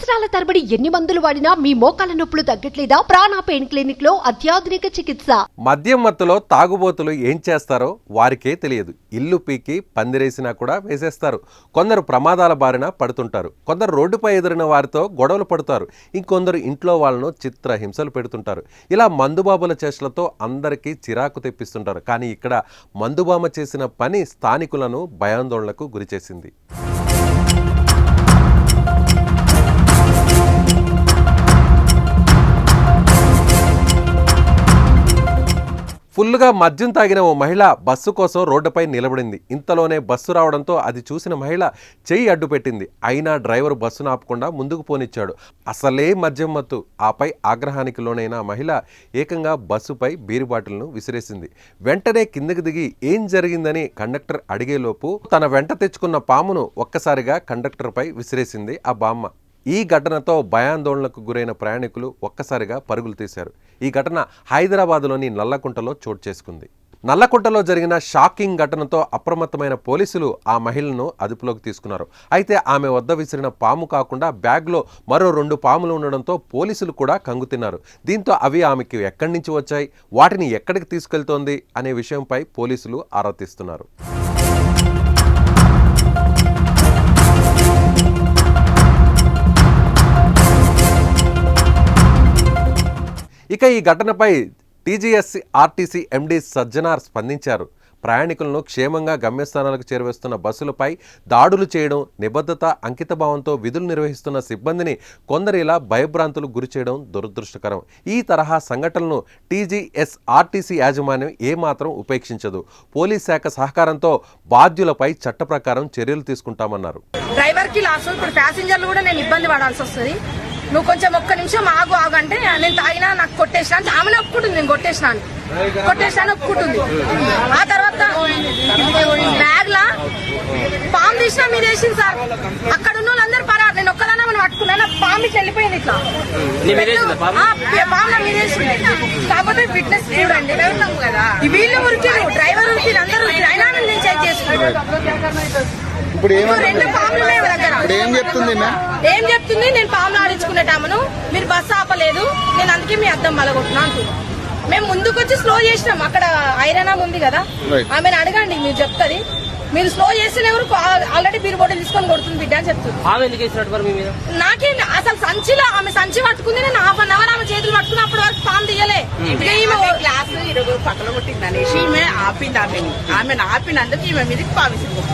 సంవత్సరాల తరబడి ఎన్ని మందులు వాడినా మీ మోకాల నొప్పులు తగ్గట్లేదా? ప్రాణ పెయిన్ క్లినిక్ లో అత్యాధునిక చికిత్స. మద్యం మత్తులో తాగుబోతులు ఏం చేస్తారో వారికే తెలియదు. ఇల్లు పీకి పందిరేసినా కూడా వేసేస్తారు. కొందరు ప్రమాదాల బారిన పడుతుంటారు. కొందరు రోడ్డుపై ఎదురిన వారితో గొడవలు పడతారు. ఇంకొందరు ఇంట్లో వాళ్ళను చిత్రహింసలు పెడుతుంటారు. ఇలా మందుబాబుల చేష్టలతో అందరికీ చిరాకు తెప్పిస్తుంటారు. కానీ ఇక్కడ మందుబామ చేసిన పని స్థానికులను భయాందోళనకు గురిచేసింది. ఫుల్గా మద్యం తాగిన ఓ మహిళ బస్సు కోసం రోడ్డుపై నిలబడింది. ఇంతలోనే బస్సు రావడంతో అది చూసిన మహిళ చెయ్యి అడ్డు పెట్టింది. అయినా డ్రైవర్ బస్సును ఆపకుండా ముందుకు పోనిచ్చాడు. అసలే మద్యం మత్తు. ఆపై ఆగ్రహానికి లోనైన మహిళ ఏకంగా బస్సుపై బీరు బాటిల్ను విసిరేసింది. వెంటనే కిందకి దిగి ఏం జరిగిందని కండక్టర్ అడిగేలోపు తన వెంట తెచ్చుకున్న పామును ఒక్కసారిగా కండక్టర్పై విసిరేసింది ఆ బామ్మ. ఈ ఘటనతో భయాందోళనకు గురైన ప్రయాణికులు ఒక్కసారిగా పరుగులు తీశారు. ఈ ఘటన హైదరాబాద్లోని నల్లకుంటలో చోటు చేసుకుంది. నల్లకుంటలో జరిగిన షాకింగ్ ఘటనతో అప్రమత్తమైన పోలీసులు ఆ మహిళను అదుపులోకి తీసుకున్నారు. అయితే ఆమె వద్ద విసిరిన పాము కాకుండా బ్యాగ్లో మరో 2 పాములు ఉండడంతో పోలీసులు కూడా కంగుతిన్నారు. దీంతో అవి ఆమెకి ఎక్కడి నుంచి వచ్చాయి, వాటిని ఎక్కడికి తీసుకెళ్తోంది అనే విషయంపై పోలీసులు ఆరా తీస్తున్నారు. ఇక ఈ ఘటనపై టీజీఎస్సీ ఆర్టీసీ ఎండీ సజ్జనార్ స్పందించారు. ప్రయాణికులను క్షేమంగా గమ్యస్థానాలకు చేరవేస్తున్న బస్సులపై దాడులు చేయడం, నిబద్ధత అంకితభావంతో విధులు నిర్వహిస్తున్న సిబ్బందిని కొందరు ఇలా భయభ్రాంతులకు గురి చేయడం దురదృష్టకరం. ఈ తరహా సంఘటనలను టీజీఎస్ఆర్టీసీ యాజమాన్యం ఏమాత్రం ఉపేక్షించదు. పోలీస్ శాఖ సహకారంతో బాధ్యులపై చట్ట ప్రకారం చర్యలు తీసుకుంటామన్నారు. డ్రైవర్కి లాస్ట్ ఇప్పుడు ప్యాసింజర్లు కూడా నేను ఇబ్బంది పడాల్సి వస్తుంది. నువ్వు కొంచెం ఒక్క నిమిషం ఆగంటే నేను తాగినా నాకు కొట్టేసినా అంటే ఆమెనే ఒప్పుకుంటుంది. నేను కొట్టేసినా ఒప్పుకుంటుంది. ఆ తర్వాత బ్యాగ్ లా పాము తీసినా మీరు వేసింది సార్. అక్కడ ఉన్న వాళ్ళందరూ పరారు. నేను ఒక్కదానా మనం పట్టుకున్నా. నా పాము ఇట్లా వెళ్ళిపోయింది. ఇట్లా పాము మీరు వేసింది. కాకపోతే ఫిట్నెస్ చూడండి. వీళ్ళు ఉరికిరు, డ్రైవర్ ఉరికిరు, అందరూ ఉరికిరు. అయినా నేను చెక్ చేసుకున్నాను. ఇప్పుడు ఏం చెప్తుంది? నేను పాములు ఆడించుకునేటామను మీరు బస్సు ఆపలేదు, నేను అందుకే మీ అద్దం మలగొట్టున్నా అంటున్నా. మేము ముందుకు వచ్చి స్లో చేసినాం. అక్కడ ఐరన్ ఉంది కదా, ఆమెను అడగండి, మీరు చెప్తుంది. మీరు స్లో చేసిన ఎవరు ఆల్రెడీ బీరు బాటిల్ తీసుకొని కొడుతుంది బిడ్డ అని చెప్తుంది. నాకే అసలు సంచిలో ఆమె సంచి పట్టుకుంది. నేను ½ అవర్ ఆమె చేతులు పట్టుకుని అప్పటి వరకు పాము తీయలే. గ్లాసు 20 పక్కన కొట్టింది అనేసి ఆమె ఆపింది. ఆమెను ఆపినందుకు ఈమె మీదకి పావిసింది.